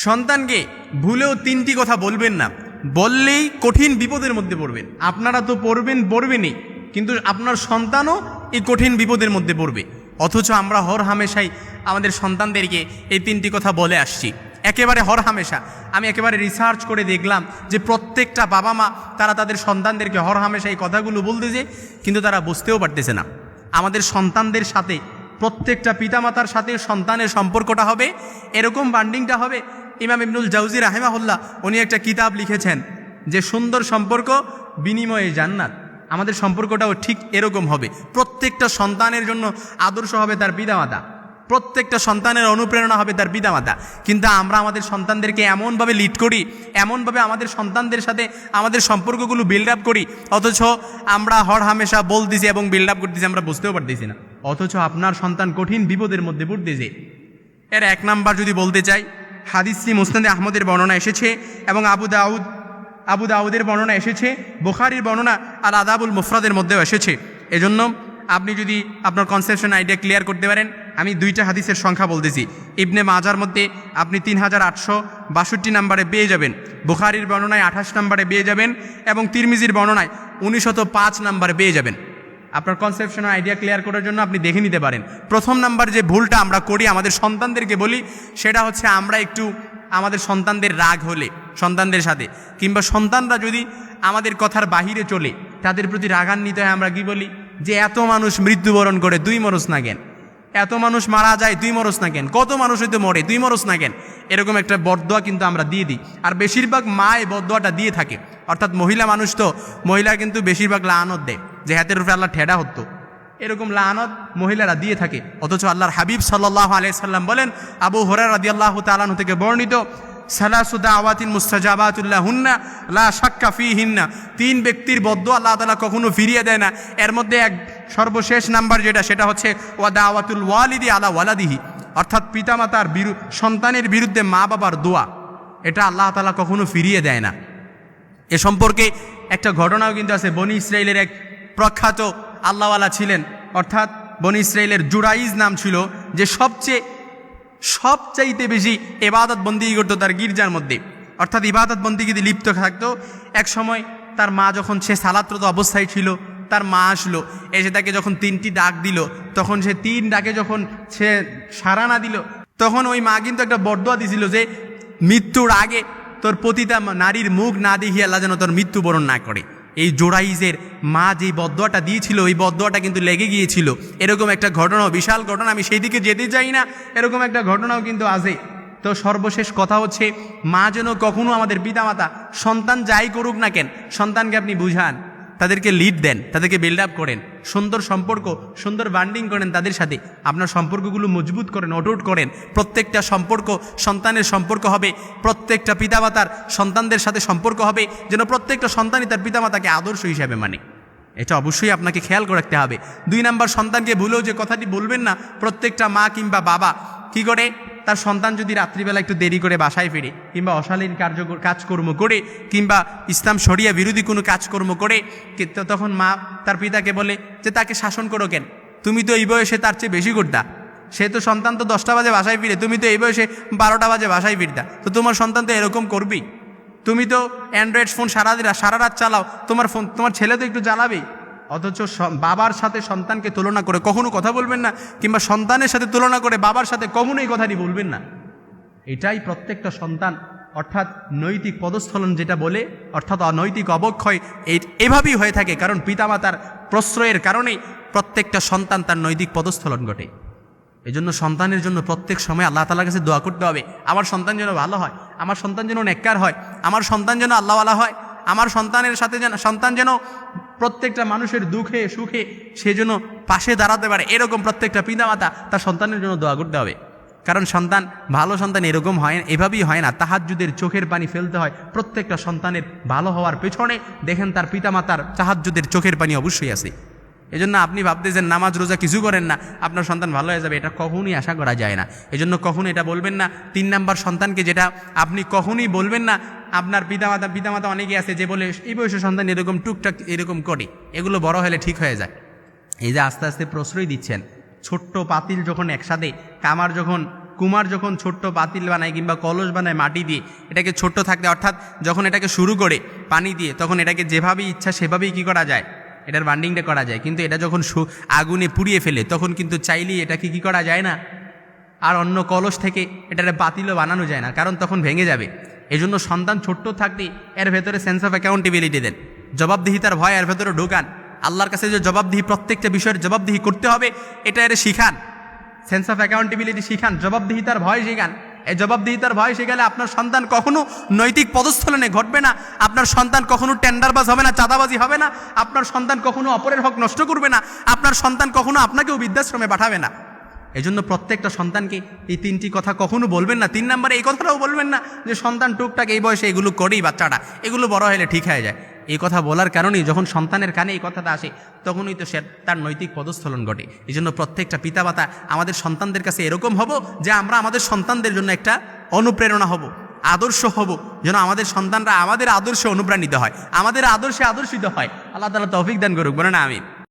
সন্তানকে ভুলেও তিনটি কথা বলবেন না, বললেই কঠিন বিপদের মধ্যে পড়বেন। আপনারা তো পড়বেনই, কিন্তু আপনার সন্তানও এই কঠিন বিপদের মধ্যে পড়বে। অথচ আমরা হর হামেশাই আমাদের সন্তানদেরকে এই তিনটি কথা বলে আসছি, একেবারে হর হামেশা। আমি একেবারে রিসার্চ করে দেখলাম যে প্রত্যেকটা বাবা মা তারা তাদের সন্তানদেরকে হর হামেশা এই কথাগুলো বলতেছে, কিন্তু তারা বুঝতেও পারতেছে না। আমাদের সন্তানদের সাথে, প্রত্যেকটা পিতামাতার সাথে সন্তানের সম্পর্কটা হবে এরকম, বান্ডিংটা হবে। ইমাম ইবনুল জাউজি রাহিমাহুল্লাহ উনি একটা কিতাব লিখেছেন যে সুন্দর সম্পর্ক বিনিময়ে জান্নাত। আমাদের সম্পর্কটাও ঠিক এরকম হবে। প্রত্যেকটা সন্তানের জন্য আদর্শ হবে তার পিতামাতা, প্রত্যেকটা সন্তানের অনুপ্রেরণা হবে তার পিতামাতা। কিন্তু আমরা আমাদের সন্তানদেরকে এমনভাবে লিড করি, এমনভাবে আমাদের সন্তানদের সাথে আমাদের সম্পর্কগুলো বিল্ড আপ করি, অথচ আমরা হর হামেশা বলতেছি এবং বিল্ড আপ করতেছি, আমরা বুঝতেও পারতেছি না। অথচ আপনার সন্তান কঠিন বিপদের মধ্যে পড়তেছে। এর এক নাম্বার যদি বলতে চাই, হাদিসটি মুসনাদে আহমদের বর্ণনা এসেছে এবং আবু দাউদের বর্ণনা এসেছে, বুখারীর বর্ণনা আর আদাবুল মুফরাদের মধ্যেও এসেছে। এজন্য আপনি যদি আপনার কনসেপশন আইডিয়া ক্লিয়ার করতে পারেন, আমি দুইটা হাদিসের সংখ্যা বলতেছি। ইবনে মাজার মধ্যে আপনি 3862 নম্বরে পেয়ে যাবেন, বুখারীর বর্ণনায় 28 নম্বরে পেয়ে যাবেন এবং তিরমিজির বর্ণনায় 1905 নম্বরে পেয়ে যাবেন। আপনার কনসেপশন আইডিয়া ক্লিয়ার করার জন্য আপনি দেখে নিতে পারেন। প্রথম নাম্বার যে ভুলটা আমরা করি, আমাদের সন্তানদেরকে বলি, সেটা হচ্ছে আমরা একটু আমাদের সন্তানদের রাগ হলে, সন্তানদের সাথে কিংবা সন্তানরা যদি আমাদের কথার বাহিরে চলে, তাদের প্রতি রাগান্বিত হয় আমরা কি বলি যে এত মানুষ মৃত্যুবরণ করে 2 মরস না কেন, এত মানুষ মারা যায় 2 মরস না কেন, কত মানুষ হয়তো মরে 2 মরস না কেন, এরকম একটা বদদোয়া কিন্তু আমরা দিয়ে দিই। আর বেশিরভাগ মা এই বদদোয়াটা দিয়ে থাকে, অর্থাৎ মহিলা মানুষ তো, মহিলা কিন্তু বেশিরভাগ লানত দেয় যে হাতের উপরে আল্লাহ ঠেডা হতো, এরকম লানত মহিলারা দিয়ে থাকে। অথচ আল্লাহর হাবিব সাল্লাল্লাহু আলাইহি সাল্লাম বলেন, আবু হুরায়রা রাদিয়াল্লাহু তাআলা আনহু থেকে বর্ণিত, সালাসু দাওয়াতিন মুস্তাজাবাতুল্লাহুন্না লা শাক্কা ফীহিন্না, 3 ব্যক্তির বদদোয়া আল্লাহ তাআলা কখনো ফিরিয়ে দেয় না। এর মধ্যে এক সর্বশেষ নাম্বার যেটা, সেটা হচ্ছে ওয়া দাওয়াতুল ওয়ালিদি আলা ওয়ালাদিহি, অর্থাৎ পিতামাতার সন্তানের বিরুদ্ধে মা বাবার দোয়া, এটা আল্লাহ তাআলা কখনো ফিরিয়ে দেয় না। এ সম্পর্কে একটা ঘটনাও কিন্তু আছে। বনি ইসরাইলের এক প্রখ্যাত আল্লাহওয়ালা ছিলেন, অর্থাৎ বনি ইসরাইলের জুরাইজ নাম ছিল, যে সবচাইতে বেশি ইবাদত বন্দিগি করতো তার গির্জার মধ্যে, অর্থাৎ ইবাদত বন্দিগিতে লিপ্ত থাকতো। এক সময় তার মা, যখন সে সালাতরত অবস্থায় ছিল, তার মা আসলো, এসে তাকে যখন 3টি ডাক দিল, তখন সে 3 ডাকে যখন সে সাড়া না দিল, তখন ওই মা কিন্তু একটা বদদোয়া দিছিল যে মৃত্যুর আগে তোর পতিতা নারীর মুখ না দেখিয়ে আল্লাহ যেন তোর মৃত্যুবরণ না করে। এই জোরাইজের মা যেই বদদোয়াটা দিয়েছিল, ওই বদদোয়াটা কিন্তু লেগে গিয়েছিল। এরকম একটা ঘটনাও, বিশাল ঘটনা, আমি সেই দিকে যেতে চাই না, এরকম একটা ঘটনাও কিন্তু আছে। তো সর্বশেষ কথা হচ্ছে, মা যেন কখনো আমাদের পিতামাতা, সন্তান যাই করুক না কেন, সন্তানকে আপনি বুঝান, তাদেরকে লিড দেন, তাদেরকে বিল্ড আপ করেন, সুন্দর সম্পর্ক, সুন্দর বান্ডিং করেন তাদের সাথে, আপনার সম্পর্কগুলো মজবুত করেন, অটুট করেন। প্রত্যেকটা সম্পর্ক সন্তানের সম্পর্ক হবে, প্রত্যেকটা পিতামাতার সন্তানদের সাথে সম্পর্ক হবে যেন প্রত্যেকটা সন্তানই তার পিতামাতাকে আদর্শ হিসাবে মানে। এটা অবশ্যই আপনাকে খেয়াল রাখতে হবে। 2 নাম্বার, সন্তানকে ভুলেও যে কথাটি বলবেন না, প্রত্যেকটা মা কিংবা বাবা কি করে, তার সন্তান যদি রাত্রিবেলা একটু দেরি করে বাসায় ফিরে, কিংবা অশালীন কাজকর্ম করে, কিংবা ইসলাম শরিয়া বিরোধী কোনো কাজকর্ম করে, তখন মা তার পিতাকে বলে যে তাকে শাসন করো কেন, তুমি তো এই বয়সে তার চেয়ে বেশি করতা, সে তো সন্তান তো 10টা বাজে বাসায় ফিরে, তুমি তো এই বয়সে 12টা বাজে বাসায় ফিরতা, তো তোমার সন্তান তো এরকম করবেই, তুমি তো অ্যান্ড্রয়েড ফোন সারা রাত চালাও, তোমার ছেলে তো একটু জ্বালাবেই। অথচ বাবার সাথে সন্তানকে তুলনা করে কখনো কথা বলবেন না, কিংবা সন্তানের সাথে তুলনা করে বাবার সাথে কখনো এই কথাটি বলবেন না। এটাই প্রত্যেকটা সন্তান, অর্থাৎ নৈতিক পদস্খলন যেটা বলে, অর্থাৎ অনৈতিক অবক্ষয় এভাবেই হয়ে থাকে, কারণ পিতামাতার প্রশ্রয়ের কারণেই প্রত্যেকটা সন্তান তার নৈতিক পদস্খলন ঘটে। এজন্য সন্তানের জন্য প্রত্যেক সময় আল্লাহ তাআলার কাছে দোয়া করতে হবে, আমার সন্তান যেন ভালো হয়, আমার সন্তান যেন নেককার হয়, আমার সন্তান যেন আল্লাহওয়ালা হয়, আমার সন্তানের সাথে সন্তান যেন প্রত্যেকটা মানুষের দুঃখে সুখে সে যেন পাশে দাঁড়াতে পারে, এরকম প্রত্যেকটা পিতামাতা তার সন্তানের জন্য দোয়া করতে হবে। কারণ ভালো সন্তান এরকম হয়, এভাবেই হয় না, তাহাজ্জুদের চোখের পানি ফেলতে হয়। প্রত্যেকটা সন্তানের ভালো হওয়ার পেছনে দেখেন তার পিতামাতার তাহাজ্জুদের চোখের পানি অবশ্যই আছে। এজন্য আপনি ভাবতেছেন নামাজ রোজা কিছু করেন না, আপনার সন্তান ভালো হয়ে যাবে, এটা কখনই আশা করা যায় না। এজন্য কখনো এটা বলবেন না। 3 নাম্বার, সন্তানকে যেটা আপনি কখনই বলবেন না, আপনার পিতামাতা অনেকেই আছে যে বলে এই বয়সে সন্তান এরকম টুকটাক এরকম করে, এগুলো বড় হলে ঠিক হয়ে যায়। এই যে আস্তে আস্তে প্রশ্রয় দিচ্ছেন, ছোট্ট পাতিল যখন একসাথে কামার যখন কুমার যখন ছোট্ট পাতিল বানায় কিংবা কলস বানায় মাটি দিয়ে, এটাকে ছোট্ট থাকতে অর্থাৎ যখন এটাকে শুরু করে পানি দিয়ে, তখন এটাকে যেভাবেই ইচ্ছা সেভাবেই কী করা যায়, এটার বান্ডিংটা করা যায়। কিন্তু এটা যখন আগুনে পুড়িয়ে ফেলে তখন কিন্তু চাইলেই এটাকে কী করা যায় না, আর অন্য কলস থেকে এটার পাতিলও বানানো যায় না, কারণ তখন ভেঙে যাবে। এই জন্য সন্তান ছোট্ট থাকতেই এর ভেতরে সেন্স অফ অ্যাকাউন্টেবিলিটি দেন, জবাবদিহিতার ভয় এর ভেতরে ঢোকান। আল্লাহর কাছে যে জবাবদিহি, প্রত্যেকটা বিষয়ের জবাবদিহি করতে হবে, এটা এর শিখান। সেন্স অফ অ্যাকাউন্টেবিলিটি শিখান, জবাবদিহিতার ভয় শিখান। এই জবাবদিহিতার ভয় শিখালে আপনার সন্তান কখনো নৈতিক পদস্থলনে ঘটবে না, আপনার সন্তান কখনো টেন্ডারবাজ হবে না, চাঁদাবাজি হবে না, আপনার সন্তান কখনো অপরের হক নষ্ট করবে না, আপনার সন্তান কখনো আপনাকেও বৃদ্ধাশ্রমে পাঠাবে না। এই জন্য প্রত্যেকটা সন্তানকে এই তিনটি কথা কখনো বলবেন না। 3 নম্বরে এই কথাটাও বলবেন না যে সন্তান টুকটাক এই বয়সে এগুলো করেই বাচ্চাটা, এগুলো বড় হলে ঠিক হয়ে যায়। এই কথা বলার কারণেই যখন সন্তানের কানে এই কথাটা আসে তখনই তো সে তার নৈতিক পদস্থলন ঘটে। এই জন্য প্রত্যেকটা পিতামাতা আমাদের সন্তানদের কাছে এরকম হব যে আমরা আমাদের সন্তানদের জন্য একটা অনুপ্রেরণা হব, আদর্শ হব, যেন আমাদের সন্তানরা আমাদের আদর্শে অনুপ্রাণিত হয়, আমাদের আদর্শে আদর্শিত হয়। আল্লাহ তাআলা তৌফিক দান করুক, বলেন আমিন।